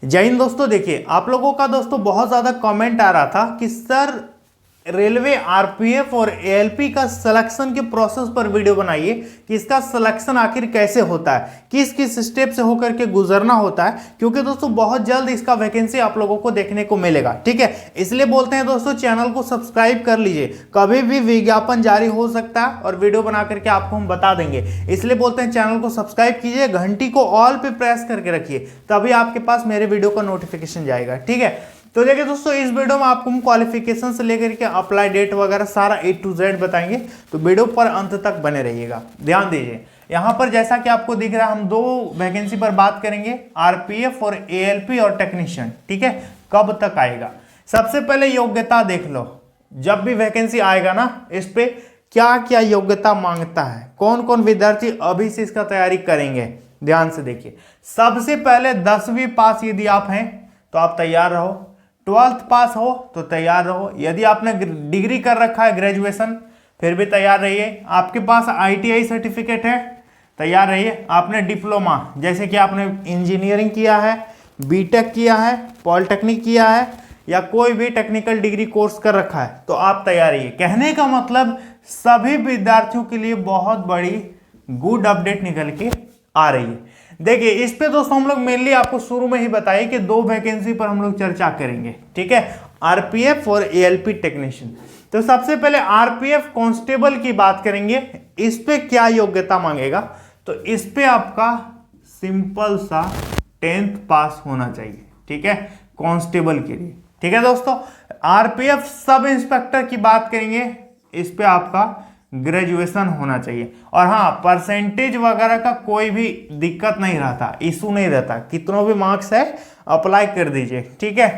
जय हिंद दोस्तों। देखिए आप लोगों का दोस्तों बहुत ज़्यादा कमेंट आ रहा था कि सर रेलवे आरपीएफ और एएलपी का सिलेक्शन के प्रोसेस पर वीडियो बनाइए कि इसका सिलेक्शन आखिर कैसे होता है, किस किस स्टेप से होकर के गुजरना होता है, क्योंकि दोस्तों बहुत जल्द इसका वैकेंसी आप लोगों को देखने को मिलेगा। ठीक है, इसलिए बोलते हैं दोस्तों चैनल को सब्सक्राइब कर लीजिए, कभी भी विज्ञापन जारी हो सकता है और वीडियो बना करके आपको हम बता देंगे। इसलिए बोलते हैं चैनल को सब्सक्राइब कीजिए, घंटी को ऑल पे प्रेस करके रखिए, तभी आपके पास मेरे वीडियो का नोटिफिकेशन जाएगा। ठीक है, तो देखिए दोस्तों इस वीडियो में आपको हम क्वालिफिकेशन से लेकर के अप्लाई डेट वगैरह सारा A to Z बताएंगे, तो वीडियो पर अंत तक बने रहिएगा। ध्यान दीजिए, यहाँ पर जैसा कि आपको दिख रहा है हम दो वैकेंसी पर बात करेंगे, आरपीएफ और एएलपी और टेक्नीशियन। ठीक है, कब तक आएगा। सबसे पहले योग्यता देख लो, जब भी वैकेंसी आएगा ना इस पे क्या क्या योग्यता मांगता है, कौन कौन विद्यार्थी अभी से इसका तैयारी करेंगे। ध्यान से देखिए, सबसे पहले 10वीं पास यदि आप हैं तो आप तैयार रहो, 12th पास हो तो तैयार रहो, यदि आपने डिग्री कर रखा है ग्रेजुएशन फिर भी तैयार रहिए, आपके पास आईटीआई सर्टिफिकेट है तैयार रहिए, आपने डिप्लोमा जैसे कि आपने इंजीनियरिंग किया है, बीटेक किया है, पॉलिटेक्निक किया है या कोई भी टेक्निकल डिग्री कोर्स कर रखा है तो आप तैयार रहिए। कहने का मतलब सभी विद्यार्थियों के लिए बहुत बड़ी गुड अपडेट निकल के आ रही है। देखिए इस पे दोस्तों हम लोग मेनली आपको शुरू में ही बताइए कि दो वैकेंसी पर हम लोग चर्चा करेंगे। ठीक है, आरपीएफ और एएलपी टेक्नीशियन। तो सबसे पहले आरपीएफ कांस्टेबल की बात करेंगे, इस पे क्या योग्यता मांगेगा, तो इस पे आपका सिंपल सा 10th पास होना चाहिए। ठीक है, कांस्टेबल के लिए। ठीक है दोस्तों, आरपीएफ सब इंस्पेक्टर की बात करेंगे, इस पे आपका ग्रेजुएशन होना चाहिए। और हाँ, परसेंटेज वगैरह का कोई भी दिक्कत नहीं रहता, इशू नहीं रहता, कितनों भी मार्क्स है अप्लाई कर दीजिए। ठीक है,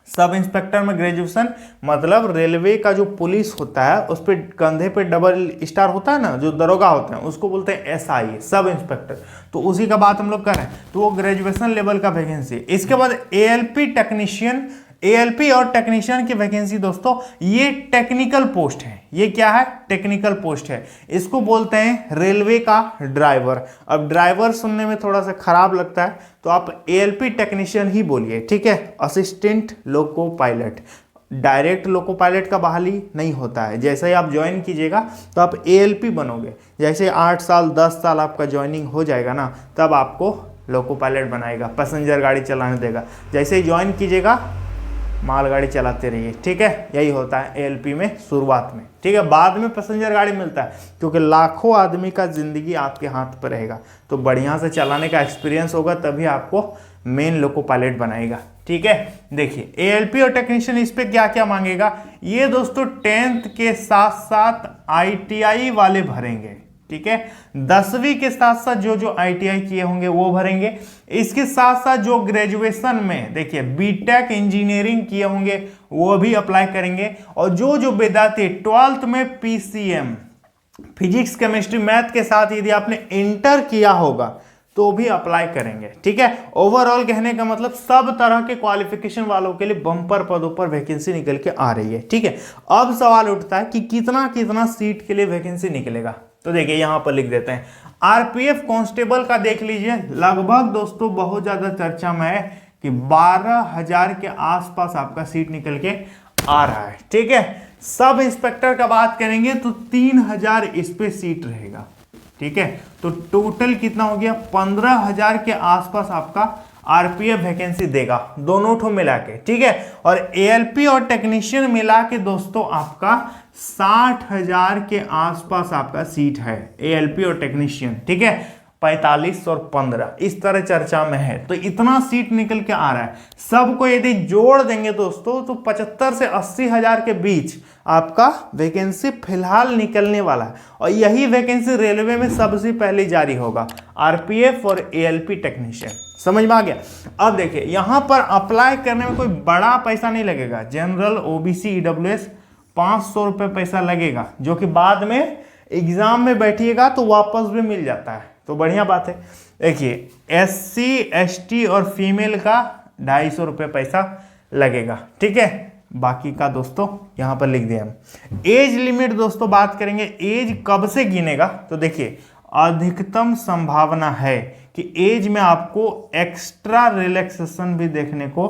सब इंस्पेक्टर में ग्रेजुएशन, मतलब रेलवे का जो पुलिस होता है उस पे कंधे पे डबल स्टार होता है ना, जो दरोगा होते हैं उसको बोलते हैं एसआई, सब इंस्पेक्टर, तो उसी का बात हम लोग कर रहे हैं, तो वो ग्रेजुएशन लेवल का वैकेंसी। इसके बाद एएलपी टेक्नीशियन, एएलपी और टेक्नीशियन की वैकेंसी दोस्तों ये टेक्निकल पोस्ट है। ये क्या है, टेक्निकल पोस्ट है, इसको बोलते हैं रेलवे का ड्राइवर। अब ड्राइवर सुनने में थोड़ा सा खराब लगता है तो आप एएलपी टेक्नीशियन ही बोलिए। ठीक है, assistant loco pilot, direct loco pilot का बहाली नहीं होता है। जैसे ही आप ज्वाइन कीजिएगा तो आप एएलपी बनोगे, जैसे 8 साल 10 साल आपका ज्वाइनिंग हो जाएगा ना तब आपको लोको पायलट बनाएगा, पैसेंजर गाड़ी चलाने देगा। जैसे ही ज्वाइन कीजिएगा मालगाड़ी चलाते रहिए। ठीक है, यही होता है एएलपी में शुरुआत में। ठीक है, बाद में पैसेंजर गाड़ी मिलता है क्योंकि लाखों आदमी का जिंदगी आपके हाथ पर रहेगा, तो बढ़िया से चलाने का एक्सपीरियंस होगा तभी आपको मेन लोको पायलट बनाएगा। ठीक है, देखिए एएलपी और टेक्नीशियन इस पे क्या क्या मांगेगा, ये दोस्तों 10th के साथ साथ आईटीआई वाले भरेंगे। ठीक है, 10वीं के साथ साथ जो जो आईटीआई किए होंगे वो भरेंगे, इसके साथ साथ जो ग्रेजुएशन में देखिए बीटेक इंजीनियरिंग किए होंगे वो भी अप्लाई करेंगे, और जो जो विद्यार्थी 12th में पीसीएम फिजिक्स केमिस्ट्री मैथ के साथ यदि आपने इंटर किया होगा तो भी अप्लाई करेंगे। ठीक है, ओवरऑल कहने का मतलब सब तरह के क्वालिफिकेशन वालों के लिए बम्पर पदों पर वैकेंसी निकल के आ रही है। ठीक है, अब सवाल उठता है कि कितना कितना सीट के लिए वैकेंसी निकलेगा, तो देखिए यहां पर लिख देते हैं। आरपीएफ कांस्टेबल का देख लीजिए, लगभग दोस्तों बहुत ज्यादा चर्चा में है कि 12,000 के आसपास आपका सीट निकल के आ रहा है। ठीक है, सब इंस्पेक्टर का बात करेंगे तो 3,000 इस पे सीट रहेगा। ठीक है, तो टोटल कितना हो गया, 15,000 के आसपास आपका आरपीएफ वैकेंसी देगा दोनों ठो मिला के। ठीक है, और एएलपी और टेक्नीशियन मिला के दोस्तों आपका 60,000 के आसपास आपका सीट है एएलपी और टेक्नीशियन। ठीक है, 45 और 15 इस तरह चर्चा में है, तो इतना सीट निकल के आ रहा है। सबको यदि जोड़ देंगे दोस्तों तो 75 से 80,000 के बीच आपका वैकेंसी फिलहाल निकलने वाला है, और यही वैकेंसी रेलवे में सबसे पहले जारी होगा, आरपीएफ और एएलपी टेक्नीशियन। समझ में आ गया। अब देखिए यहां पर अप्लाई करने में कोई बड़ा पैसा नहीं लगेगा, जनरल ओबीसी ईडब्ल्यूएस 500 रुपये पैसा लगेगा, जो कि बाद में एग्जाम में बैठिएगा तो वापस भी मिल जाता है, तो बढ़िया बात है। देखिए एससी एसटी और फीमेल का 250 रुपये पैसा लगेगा। ठीक है, बाकी का दोस्तों यहां पर लिख दिया हम। एज लिमिट दोस्तों बात करेंगे, एज कब से गिनेगा, तो देखिए अधिकतम संभावना है कि एज में आपको एक्स्ट्रा रिलैक्सेशन भी देखने को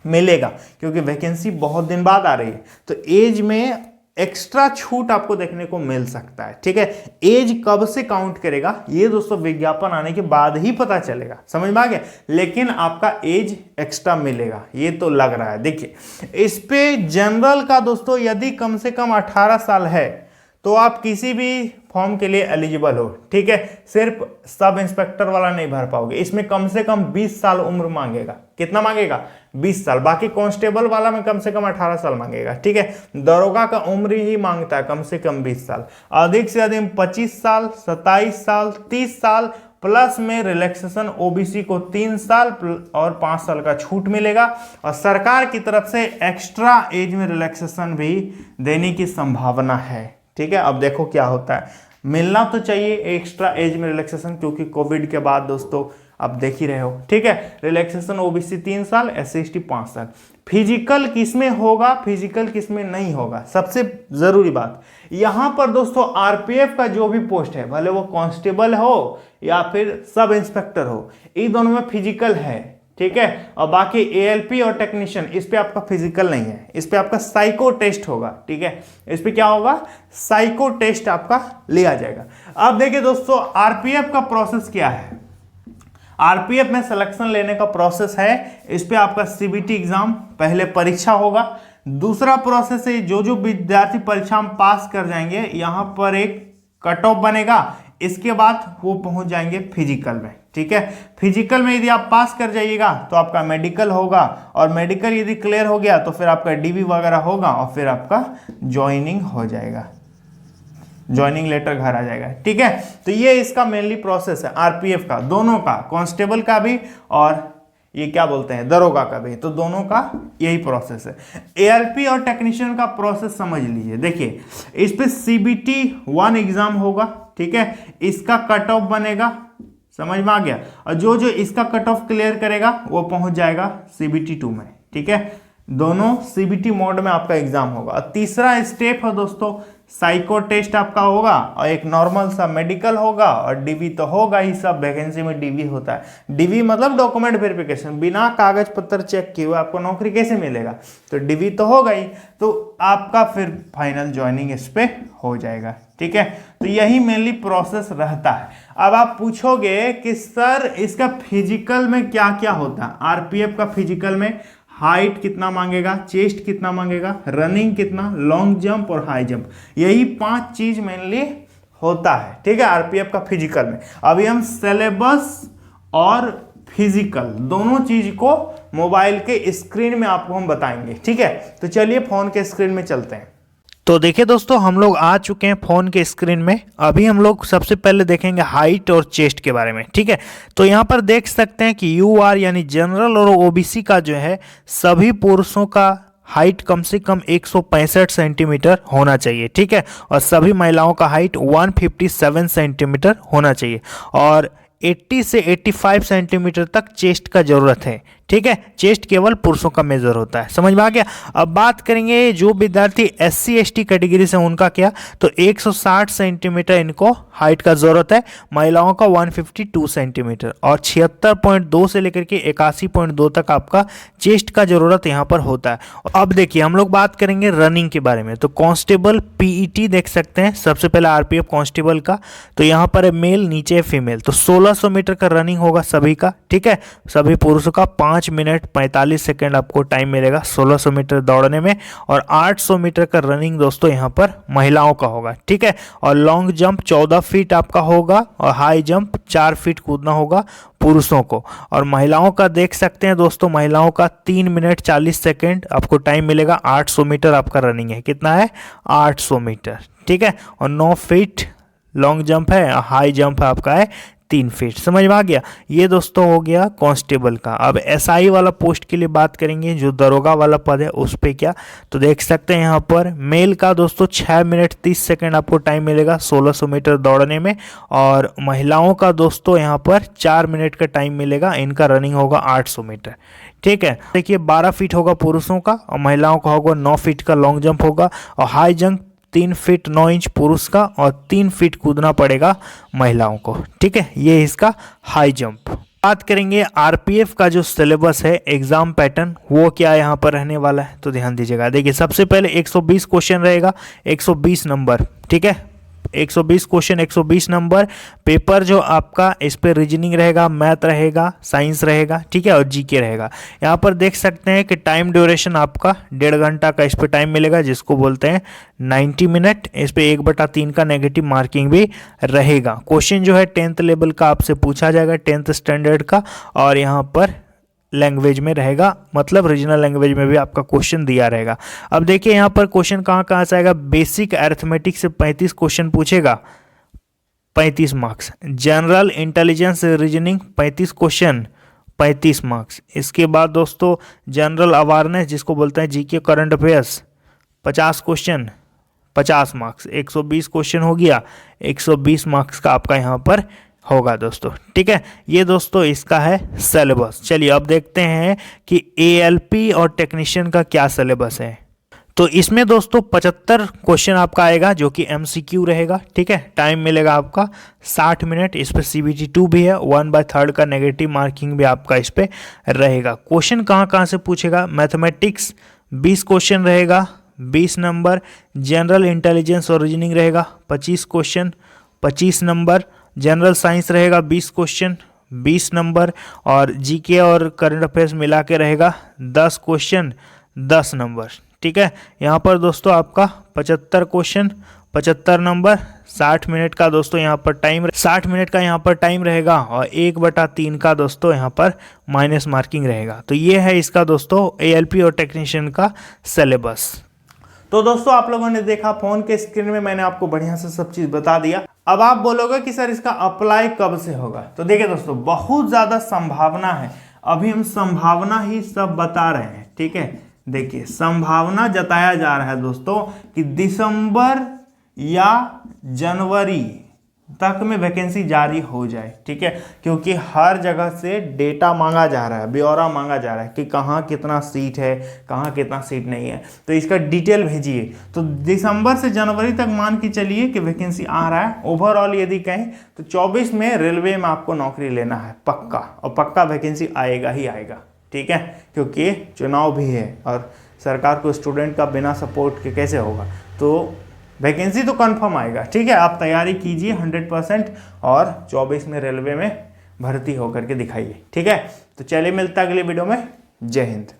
मिलेगा, क्योंकि वैकेंसी बहुत दिन बाद आ रही है, तो एज में एक्स्ट्रा छूट आपको देखने को मिल सकता है। ठीक है, एज कब से काउंट करेगा ये दोस्तों विज्ञापन आने के बाद ही पता चलेगा, समझ में आ गया, लेकिन आपका एज एक्स्ट्रा मिलेगा ये तो लग रहा है। देखिए इस पे जनरल का दोस्तों यदि कम से कम 18 साल है तो आप किसी भी फॉर्म के लिए एलिजिबल हो। ठीक है, सिर्फ सब इंस्पेक्टर वाला नहीं भर पाओगे, इसमें कम से कम 20 साल उम्र मांगेगा। कितना मांगेगा? 20 साल। बाकी कांस्टेबल वाला में कम से कम 18 साल मांगेगा। ठीक है, दरोगा का उम्र ही मांगता है कम से कम 20 साल, अधिक से अधिक 25 साल, 27 साल, 30 साल, प्लस में रिलैक्सेशन ओबीसी को 3 साल और 5 साल का छूट मिलेगा, और सरकार की तरफ से एक्स्ट्रा एज में रिलैक्सेशन भी देने की संभावना है। ठीक है, अब देखो क्या होता है, मिलना तो चाहिए एक्स्ट्रा एज में रिलैक्सेशन, क्योंकि कोविड के बाद दोस्तों आप देख ही रहे हो। ठीक है, रिलैक्सेशन ओबीसी 3 साल, SC/ST 5 साल। फिजिकल किसमें होगा, फिजिकल किसमें नहीं होगा, सबसे जरूरी बात यहां पर दोस्तों आरपीएफ का जो भी पोस्ट है, भले वो कांस्टेबल हो या फिर सब इंस्पेक्टर हो, इन दोनों में फिजिकल है। ठीक है, और बाकी एएलपी और टेक्नीशियन इस पे आपका फिजिकल नहीं है, इस पे आपका साइको टेस्ट होगा। ठीक है, इस पे क्या होगा, साइको टेस्ट आपका लिया जाएगा। अब देखिए दोस्तों आरपीएफ का प्रोसेस क्या है। आरपीएफ में सिलेक्शन लेने का प्रोसेस है, इस पे आपका सीबीटी एग्जाम पहले परीक्षा होगा। दूसरा प्रोसेस है, जो विद्यार्थी परीक्षा में पास कर जाएंगे यहां पर एक कट ऑफ बनेगा, इसके बाद वो पहुंच जाएंगे फिजिकल में। ठीक है, फिजिकल में यदि आप पास कर जाइएगा तो आपका मेडिकल होगा, और मेडिकल यदि क्लियर हो गया तो फिर आपका डीवी वगैरह होगा, और फिर आपका ज्वाइनिंग हो जाएगा, ज्वाइनिंग लेटर घर आ जाएगा। ठीक है, तो ये इसका मेनली प्रोसेस है आरपीएफ का, दोनों का, कांस्टेबल का भी और ये क्या बोलते हैं दरोगा का भी, तो दोनों का यही प्रोसेस है। एएलपी और टेक्नीशियन का प्रोसेस समझ लीजिए। देखिए इस पे सीबीटी 1 एग्जाम होगा। ठीक है, इसका कट ऑफ बनेगा, समझ में आ गया, और जो इसका कट ऑफ क्लियर करेगा वो पहुंच जाएगा सीबीटी 2 में। ठीक है, दोनों सीबीटी मोड में आपका एग्जाम होगा। और तीसरा स्टेप है दोस्तों साइको टेस्ट आपका होगा, और एक नॉर्मल सा मेडिकल होगा, और डीवी तो होगा ही, सब वैकेंसी में डीवी होता है। डीवी मतलब डॉक्यूमेंट वेरिफिकेशन, बिना कागज पत्र चेक किए हुए आपको नौकरी कैसे मिलेगा, तो डीवी तो होगा ही, तो आपका फिर फाइनल ज्वाइनिंग इस पे हो जाएगा। ठीक है, तो यही मेनली प्रोसेस रहता है। अब आप पूछोगे कि सर इसका फिजिकल में क्या क्या होता है। आरपीएफ का फिजिकल में हाइट कितना मांगेगा, चेस्ट कितना मांगेगा, रनिंग कितना, लॉन्ग जंप और हाई जंप, यही 5 चीज मेनली होता है। ठीक है, आरपीएफ का फिजिकल में। अभी हम सिलेबस और फिजिकल दोनों चीज को मोबाइल के स्क्रीन में आपको हम बताएंगे। ठीक है, तो चलिए फोन के स्क्रीन में चलते हैं। तो देखिए दोस्तों हम लोग आ चुके हैं फोन के स्क्रीन में। अभी हम लोग सबसे पहले देखेंगे हाइट और चेस्ट के बारे में। ठीक है, तो यहाँ पर देख सकते हैं कि यूआर यानी जनरल और ओबीसी का जो है सभी पुरुषों का हाइट कम से कम 165 सेंटीमीटर होना चाहिए। ठीक है, और सभी महिलाओं का हाइट 157 सेंटीमीटर होना चाहिए, और 80 से 85 सेंटीमीटर तक चेस्ट का जरूरत है। ठीक है, चेस्ट केवल पुरुषों का मेजर होता है, समझ में आ गया। अब बात करेंगे जो विद्यार्थी SC/ST कैटेगरी से उनका क्या, तो 160 सेंटीमीटर इनको हाइट का जरूरत है, महिलाओं का 152 सेंटीमीटर, और 76.2 से लेकर के 81.2 तक आपका चेस्ट का जरूरत यहाँ पर होता है। अब देखिए हम लोग बात करेंगे रनिंग के बारे में। तो कांस्टेबल PET देख सकते हैं, सबसे पहले आरपीएफ कांस्टेबल का, तो यहाँ पर है मेल, नीचे है फीमेल, तो 1600 मीटर का रनिंग होगा सभी का। ठीक है, सभी पुरुषों का 5 मिनट 45 सेकेंड आपको टाइम मिलेगा 1600 मीटर दौड़ने में, और 800 मीटर का रनिंग दोस्तों यहाँ पर महिलाओं का होगा। ठीक है, और लॉन्ग जंप 14 फीट आपका होगा, और हाई जंप 4 फीट कूदना होगा पुरुषों को। और महिलाओं का देख सकते हैं दोस्तों, महिलाओं का 3 मिनट 40 सेकेंड आपको टाइम मिलेगा, 800 मीटर आपका रनिंग है। कितना है? 800 मीटर। ठीक है, और 9 फीट लॉन्ग जंप है, हाई जंप है आपका है 3 फीट। समझ में आ गया। ये दोस्तों हो गया कांस्टेबल का। अब एसआई वाला पोस्ट के लिए बात करेंगे, जो दरोगा वाला पद है उस पे क्या, तो देख सकते हैं यहाँ पर मेल का दोस्तों 6 मिनट 30 सेकेंड आपको टाइम मिलेगा 1600 मीटर दौड़ने में, और महिलाओं का दोस्तों यहाँ पर 4 मिनट का टाइम मिलेगा, इनका रनिंग होगा 800 मीटर। ठीक है, देखिए 12 फीट होगा पुरुषों का, और महिलाओं का होगा 9 फीट का लॉन्ग जंप होगा, और हाई जंप 3 फीट 9 इंच पुरुष का और 3 फीट कूदना पड़ेगा महिलाओं को। ठीक है, ये इसका हाई जंप। बात करेंगे आरपीएफ का जो सिलेबस है, एग्जाम पैटर्न, वो क्या यहाँ पर रहने वाला है, तो ध्यान दीजिएगा। देखिए सबसे पहले 120 क्वेश्चन रहेगा, 120 नंबर। ठीक है, 120 क्वेश्चन, 120 नंबर। पेपर जो आपका, इस पे रीजनिंग रहेगा, मैथ रहेगा, साइंस रहेगा, ठीक है, और जीके रहेगा। यहाँ पर देख सकते हैं कि टाइम ड्यूरेशन आपका 1.5 घंटा का इस पे टाइम मिलेगा, जिसको बोलते हैं 90 मिनट। इस पे 1/3 का नेगेटिव मार्किंग भी रहेगा। क्वेश्चन जो है 10th लेवल का आपसे पूछा जाएगा, 10th स्टैंडर्ड का, और यहाँ पर लैंग्वेज में रहेगा, मतलब रीजनल लैंग्वेज में भी आपका क्वेश्चन दिया रहेगा। अब देखिए यहाँ पर क्वेश्चन कहाँ कहाँ से आएगा। बेसिक अरिथमेटिक से 35 क्वेश्चन पूछेगा, 35 marks. General intelligence reasoning 35 question, 35 marks. इसके बाद दोस्तों जनरल अवेयरनेस, जिसको बोलते हैं GK current affairs, 50 question, 50 marks. 120 question हो गया, 120 मार्क्स का आपका यहाँ पर होगा दोस्तों। ठीक है, ये दोस्तों इसका है सिलेबस। चलिए अब देखते हैं कि एएलपी और टेक्नीशियन का क्या सिलेबस है। तो इसमें दोस्तों 75 क्वेश्चन आपका आएगा, जो कि एमसीक्यू रहेगा। ठीक है, टाइम मिलेगा आपका 60 मिनट। इस पर CBT2 भी है, 1/3 का नेगेटिव मार्किंग भी आपका इस पर रहेगा। क्वेश्चन कहाँ कहाँ से पूछेगा। मैथमेटिक्स 20 क्वेश्चन रहेगा, 20 नंबर। जनरल इंटेलिजेंस और रीजनिंग रहेगा 25 क्वेश्चन, 25 नंबर। जनरल साइंस रहेगा 20 क्वेश्चन, 20 नंबर। और जीके और करंट अफेयर्स मिला के रहेगा 10 क्वेश्चन, 10 नंबर। ठीक है, यहाँ पर दोस्तों आपका 75 क्वेश्चन, 75 नंबर, 60 मिनट का दोस्तों यहाँ पर टाइम, 60 मिनट का यहाँ पर टाइम रहेगा, और 1/3 का दोस्तों यहाँ पर माइनस मार्किंग रहेगा। तो ये है इसका दोस्तों एएलपी और टेक्नीशियन का सिलेबस। तो दोस्तों आप लोगों ने देखा, फोन के स्क्रीन में मैंने आपको बढ़िया से सब चीज बता दिया। अब आप बोलोगे कि सर इसका अप्लाई कब से होगा। तो देखिए दोस्तों, बहुत ज्यादा संभावना है, अभी हम संभावना ही सब बता रहे हैं। ठीक है, देखिए संभावना जताया जा रहा है दोस्तों कि दिसंबर या जनवरी तक में वैकेंसी जारी हो जाए। ठीक है, क्योंकि हर जगह से डेटा मांगा जा रहा है, ब्यौरा मांगा जा रहा है कि कहाँ कितना सीट है, कहाँ कितना सीट नहीं है, तो इसका डिटेल भेजिए। तो दिसंबर से जनवरी तक मान के चलिए कि वैकेंसी आ रहा है। ओवरऑल यदि कहें तो 24 में रेलवे में आपको नौकरी लेना है पक्का, और पक्का वैकेंसी आएगा ही आएगा। ठीक है, क्योंकि चुनाव भी है और सरकार को स्टूडेंट का बिना सपोर्ट के कैसे होगा, तो वैकेंसी तो कंफर्म आएगा। ठीक है, आप तैयारी कीजिए 100% और 24 में रेलवे में भर्ती होकर के दिखाइए। ठीक है, तो चलिए मिलता है अगले वीडियो में। जय हिंद।